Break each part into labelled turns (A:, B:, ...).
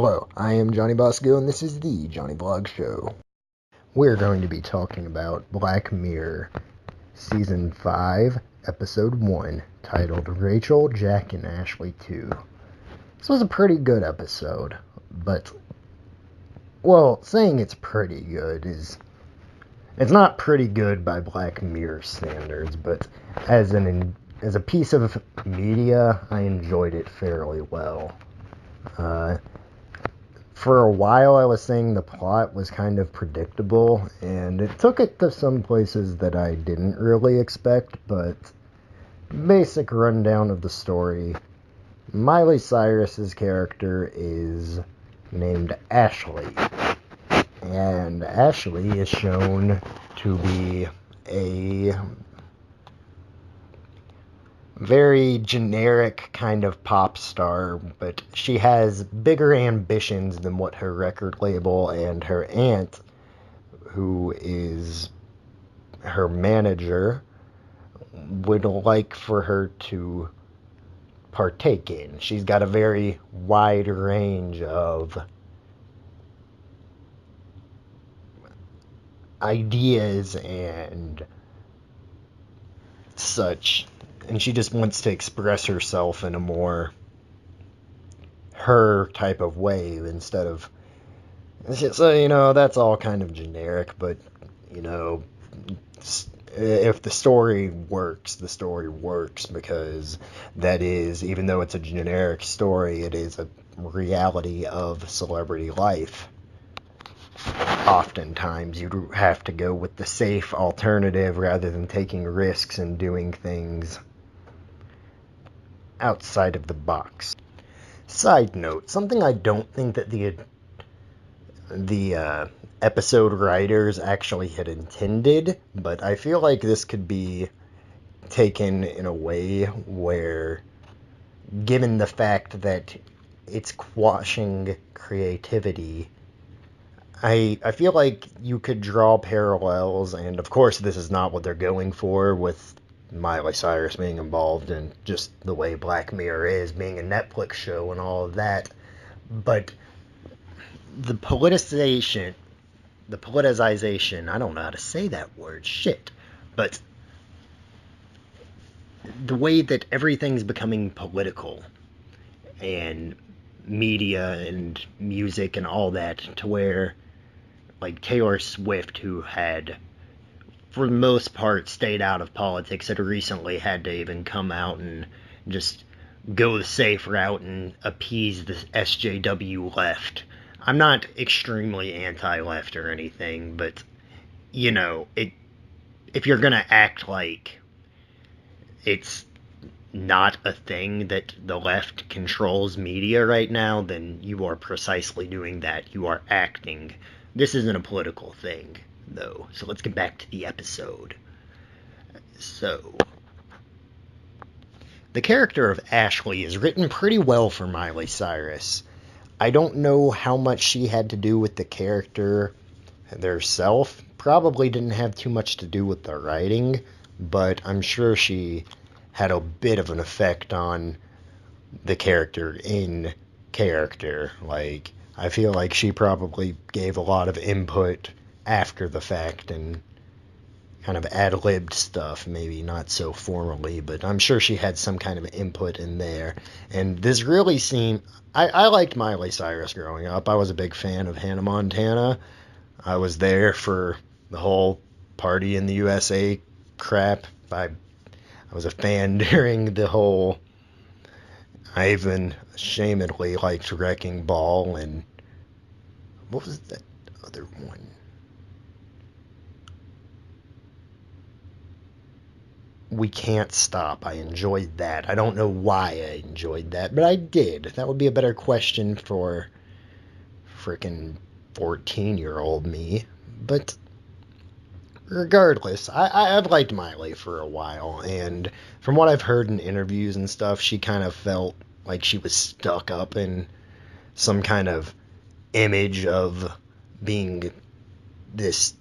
A: Hello, I am Johnny Bosco, and this is the Johnny Vlog Show. We're going to be talking about Black Mirror, Season 5, Episode 1, titled Rachel, Jack, and Ashley 2. This was a pretty good episode, but, well, saying it's pretty good is... It's not pretty good by Black Mirror standards, but as a piece of media, I enjoyed it fairly well. For a while, I was saying the plot was kind of predictable, and it took it to some places that I didn't really expect, but basic rundown of the story. Miley Cyrus's character is named Ashley, and Ashley is shown to be a very generic kind of pop star, but she has bigger ambitions than what her record label and her aunt, who is her manager, would like for her to partake in. She's got a very wide range of ideas and such, and she just wants to express herself in a more her type of way instead of... So, that's all kind of generic, but, if the story works, the story works, because that is, even though it's a generic story, it is a reality of celebrity life. Oftentimes, you have to go with the safe alternative rather than taking risks and doing things outside of the box. Side note, something I don't think that the episode writers actually had intended, but I feel like this could be taken in a way where, given the fact that it's quashing creativity, I feel like you could draw parallels, and of course this is not what they're going for with Miley Cyrus being involved and just the way Black Mirror is, being a Netflix show and all of that, but the politicization, I don't know how to say that word, but the way that everything's becoming political, and media and music and all that, to where, like, Taylor Swift, who had, for the most part, stayed out of politics, had recently had to even come out and just go the safe route and appease the SJW left. I'm not extremely anti-left or anything, but, if you're gonna act like it's not a thing that the left controls media right now, then you are precisely doing that. You are acting. This isn't a political thing, though, so let's get back to the episode. So, the character of Ashley is written pretty well for Miley Cyrus. I don't know how much she had to do with the character herself. Probably didn't have too much to do with the writing, but I'm sure she had a bit of an effect on the character in character. Like, I feel like she probably gave a lot of input after the fact and kind of ad-libbed stuff, maybe not so formally, but I'm sure she had some kind of input in there. And this really seemed... I liked Miley Cyrus growing up. I was a big fan of Hannah Montana. I was there for the whole Party in the USA crap. I was a fan during the whole... I even ashamedly liked Wrecking Ball, and... what was that other one? We Can't Stop. I enjoyed that. I don't know why I enjoyed that, but I did. That would be a better question for frickin' 14-year-old me. But regardless, I've liked Miley for a while, and from what I've heard in interviews and stuff, she kind of felt like she was stuck up in some kind of image of being this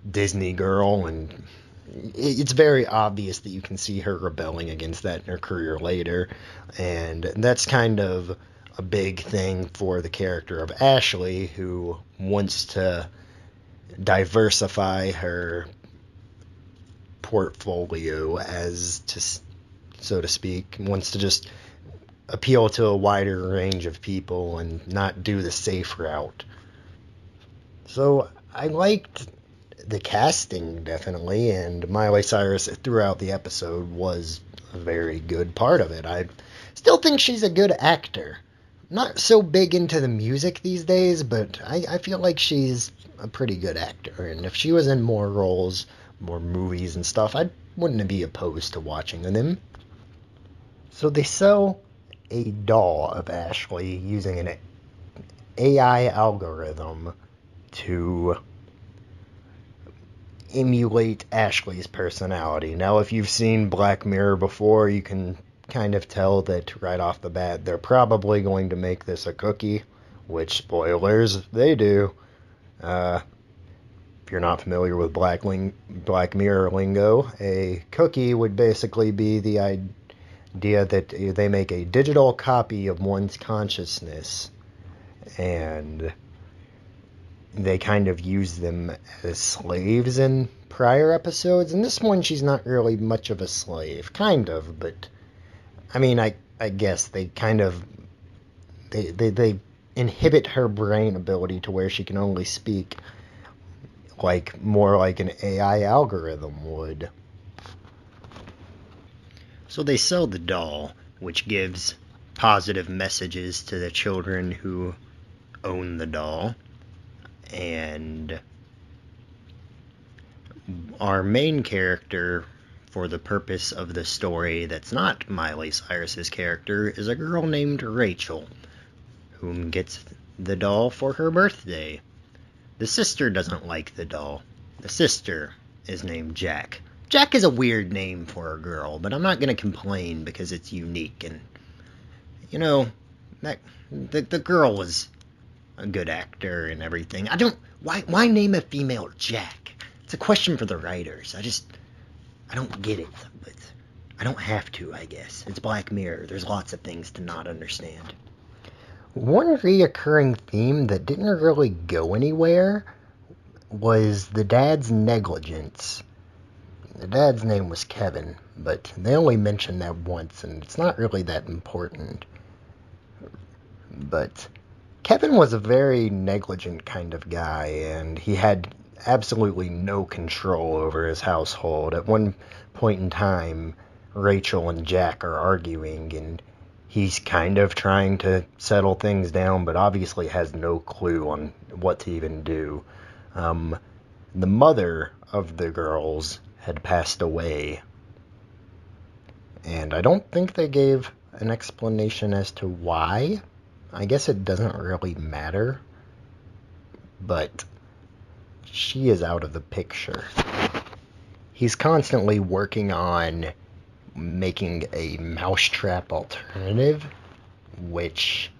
A: Disney girl, and it's very obvious that you can see her rebelling against that in her career later, and that's kind of a big thing for the character of Ashley, who wants to diversify her portfolio, as to so to speak, wants to just appeal to a wider range of people and not do the safe route. So I liked the casting, definitely, and Miley Cyrus throughout the episode was a very good part of it. I still think she's a good actor. Not so big into the music these days, but I feel like she's a pretty good actor, and if she was in more roles, more movies and stuff, I wouldn't be opposed to watching them. So they sell a doll of Ashley using an AI algorithm to emulate Ashley's personality. Now, if you've seen Black Mirror before, you can kind of tell that right off the bat they're probably going to make this a cookie, which, spoilers, they do. If you're not familiar with Black Mirror lingo, a cookie would basically be the idea that they make a digital copy of one's consciousness, and they kind of use them as slaves in prior episodes. In this one, she's not really much of a slave. Kind of, but I mean, I guess they kind of they inhibit her brain ability to where she can only speak like more like an AI algorithm would. So they sell the doll, which gives positive messages to the children who own the doll. And our main character, for the purpose of the story that's not Miley Cyrus's character, is a girl named Rachel, whom gets the doll for her birthday. The sister doesn't like the doll. The sister is named Jack. Jack is a weird name for a girl, but I'm not going to complain because it's unique, and, you know, that the girl was a good actor and everything. Why name a female Jack? It's a question for the writers. I don't get it, but I don't have to, I guess. It's Black Mirror. There's lots of things to not understand. One reoccurring theme that didn't really go anywhere was the dad's negligence. The dad's name was Kevin, but they only mentioned that once, and it's not really that important. But Kevin was a very negligent kind of guy, and he had absolutely no control over his household. At one point in time, Rachel and Jack are arguing, and he's kind of trying to settle things down, but obviously has no clue on what to even do. The mother of the girls had passed away, and I don't think they gave an explanation as to why. I guess it doesn't really matter, but she is out of the picture. He's constantly working on making a mousetrap alternative, which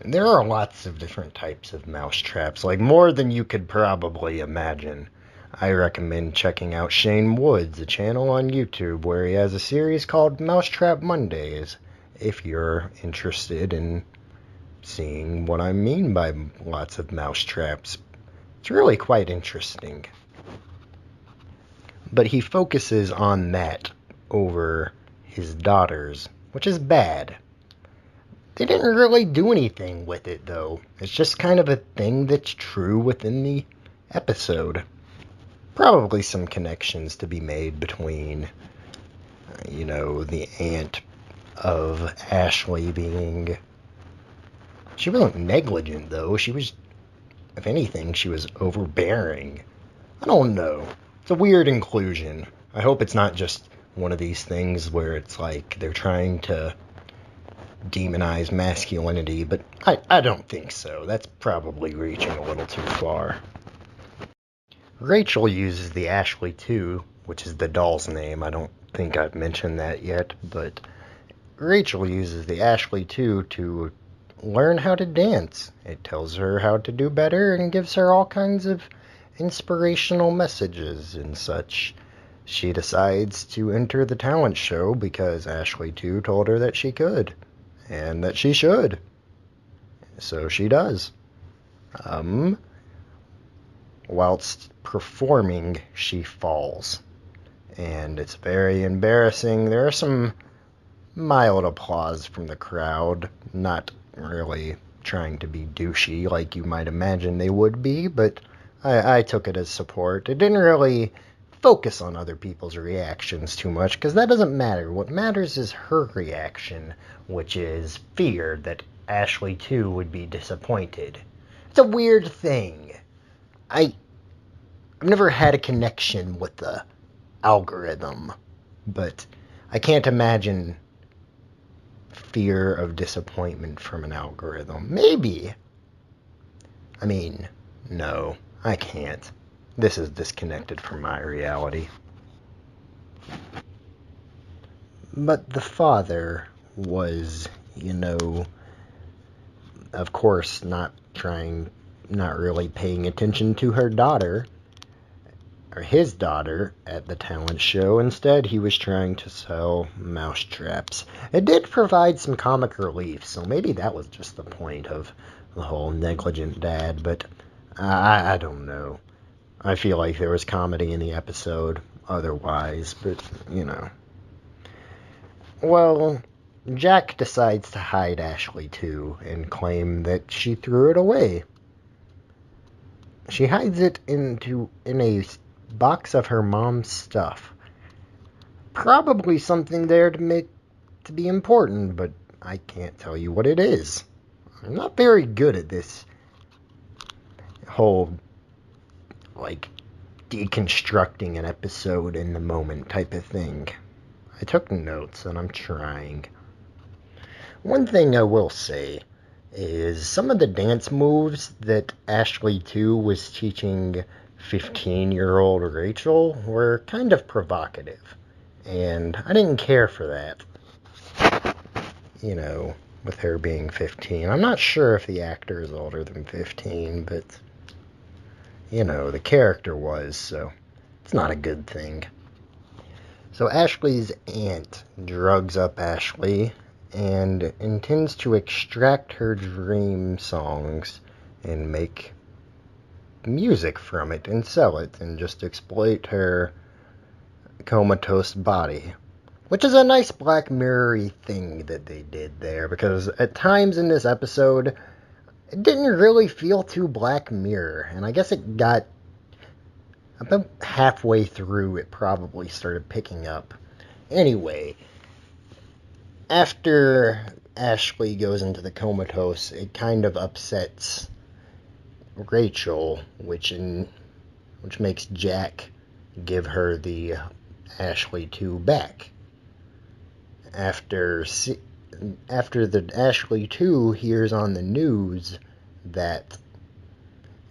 A: there are lots of different types of mousetraps, like more than you could probably imagine. I recommend checking out Shane Woods, a channel on YouTube where he has a series called Mousetrap Mondays, if you're interested in seeing what I mean by lots of mousetraps. It's really quite interesting. But he focuses on that over his daughters, which is bad. They didn't really do anything with it, though. It's just kind of a thing that's true within the episode. Probably some connections to be made between, the aunt of Ashley being... She wasn't negligent, though. She was, if anything, she was overbearing. I don't know. It's a weird inclusion. I hope it's not just one of these things where it's like they're trying to demonize masculinity, but I don't think so. That's probably reaching a little too far. Rachel uses the Ashley 2, which is the doll's name. I don't think I've mentioned that yet, but Rachel uses the Ashley 2 to learn how to dance. It tells her how to do better and gives her all kinds of inspirational messages and such. She decides to enter the talent show because Ashley 2 told her that she could. and that she should. So she does. Whilst performing, she falls. And it's very embarrassing. There are some mild applause from the crowd, not really trying to be douchey like you might imagine they would be, but I took it as support. It didn't really focus on other people's reactions too much, because that doesn't matter. What matters is her reaction, which is fear that Ashley too would be disappointed. It's a weird thing. I've never had a connection with the algorithm, but I can't imagine fear of disappointment from an algorithm. Maybe. I mean, no, I can't. This is disconnected from my reality. But the father was, of course, not really paying attention to her daughter, or his daughter, at the talent show. Instead, he was trying to sell mousetraps. It did provide some comic relief, so maybe that was just the point of the whole negligent dad, but I don't know. I feel like there was comedy in the episode otherwise, but, Well, Jack decides to hide Ashley too and claim that she threw it away. She hides it in a box of her mom's stuff. Probably something there to be important, but I can't tell you what it is. I'm not very good at this whole, deconstructing an episode in the moment type of thing. I took notes and I'm trying. One thing I will say is some of the dance moves that Ashley 2 was teaching 15-year-old Rachel were kind of provocative, and I didn't care for that. With her being 15. I'm not sure if the actor is older than 15, but, the character was, so it's not a good thing. So Ashley's aunt drugs up Ashley and intends to extract her dream songs and make music from it and sell it and just exploit her comatose body. Which is a nice Black Mirror-y thing that they did there, because at times in this episode, it didn't really feel too Black Mirror, and I guess it got about halfway through, it probably started picking up. Anyway, after Ashley goes into the comatose, it kind of upsets Rachel, which makes Jack give her the Ashley 2 back. After the Ashley 2 hears on the news that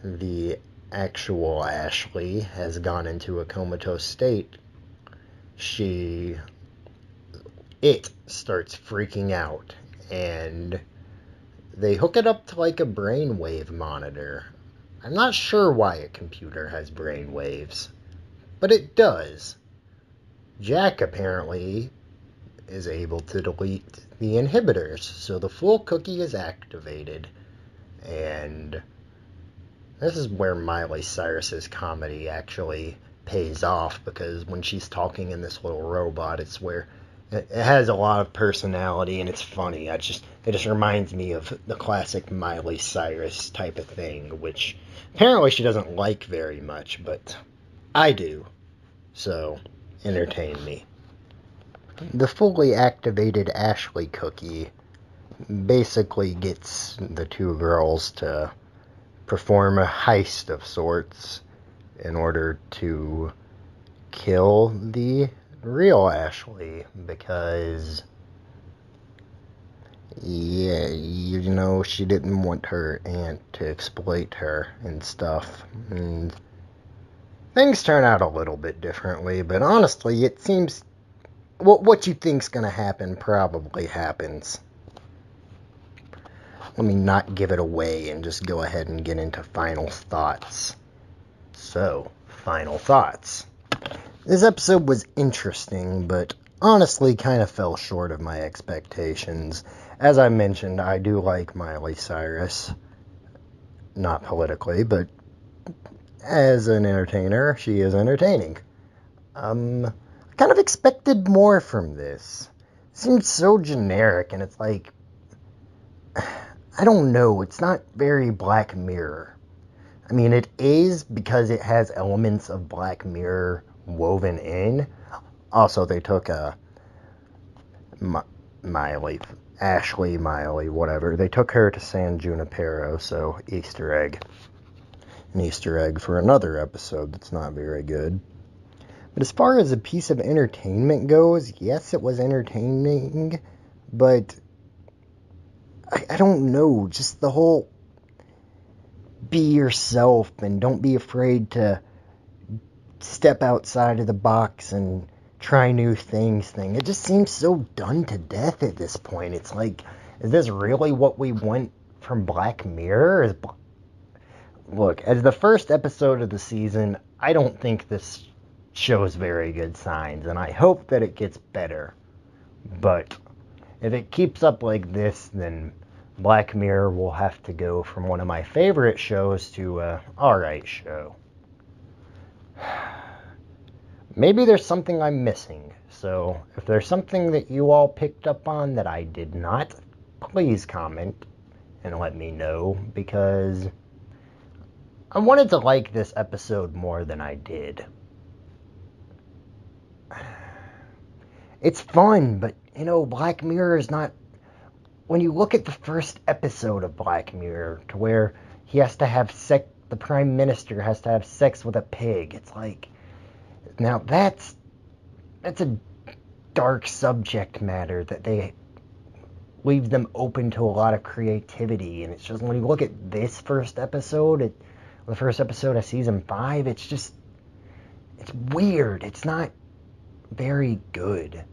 A: the actual Ashley has gone into a comatose state, it starts freaking out, and they hook it up to a brainwave monitor. I'm not sure why a computer has brainwaves, but it does. Jack apparently is able to delete the inhibitors, so the full cookie is activated, and this is where Miley Cyrus's comedy actually pays off, because when she's talking in this little robot, it's where it has a lot of personality and it's funny. It just reminds me of the classic Miley Cyrus type of thing, which apparently she doesn't like very much, but I do. So, entertain me. The fully activated Ashley cookie basically gets the two girls to perform a heist of sorts in order to kill the real Ashley, because she didn't want her aunt to exploit her and stuff, and things turn out a little bit differently, but honestly, it seems what you think's gonna happen probably happens. Let me not give it away and just go ahead and get into final thoughts. So, final thoughts. This episode was interesting, but honestly kind of fell short of my expectations. as I mentioned, I do like Miley Cyrus. Not politically, but as an entertainer, she is entertaining. I kind of expected more from this. It seems so generic, and it's like, I don't know, it's not very Black Mirror. I mean, it is because it has elements of Black Mirror woven in. Also, they took Miley, Ashley Miley, whatever. They took her to San Junipero, so Easter egg. An Easter egg for another episode that's not very good. But as far as a piece of entertainment goes, yes, it was entertaining, but I don't know, just the whole be yourself and don't be afraid to step outside of the box and try new things thing. It just seems so done to death at this point. It's like, is this really what we want from Black Mirror? Look, as the first episode of the season, I don't think this shows very good signs, and I hope that it gets better. But if it keeps up like this, then Black Mirror will have to go from one of my favorite shows to a alright show. Maybe there's something I'm missing, so if there's something that you all picked up on that I did not, please comment and let me know, because I wanted to like this episode more than I did. It's fun, but, you know, Black Mirror is not... When you look at the first episode of Black Mirror, to where he has to have sex... The Prime Minister has to have sex with a pig, it's like... Now, that's a dark subject matter that they leave them open to a lot of creativity, and it's just, when you look at this first episode, the first episode of Season 5, it's just... It's weird, it's not very good.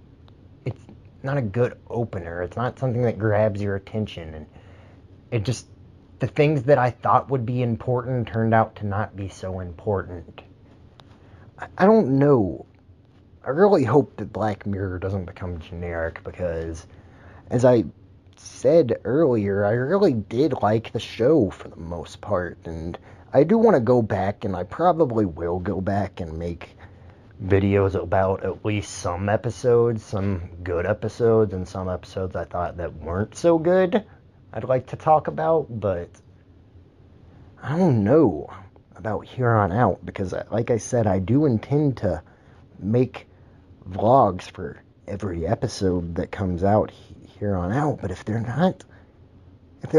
A: It's not a good opener. It's not something that grabs your attention. And it just... The things that I thought would be important turned out to not be so important. I don't know. I really hope that Black Mirror doesn't become generic, because, as I said earlier, I really did like the show for the most part. And I do want to go back, and I probably will go back and make videos about at least some episodes, some good episodes, and some episodes I thought that weren't so good I'd like to talk about, but I don't know about here on out, because like I said, I do intend to make vlogs for every episode that comes out here on out, but if they're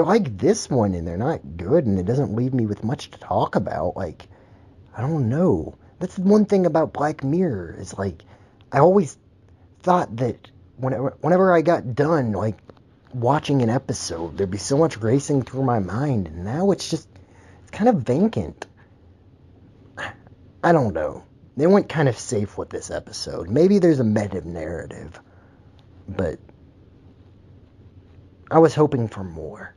A: like this one and they're not good and it doesn't leave me with much to talk about, like, I don't know. That's the one thing about Black Mirror, is like, I always thought that whenever I got done, like, watching an episode, there'd be so much racing through my mind, and now it's kind of vacant. I don't know. They went kind of safe with this episode. Maybe there's a meta narrative, but I was hoping for more.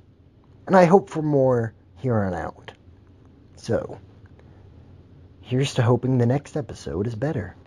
A: And I hope for more here on out. So, here's to hoping the next episode is better.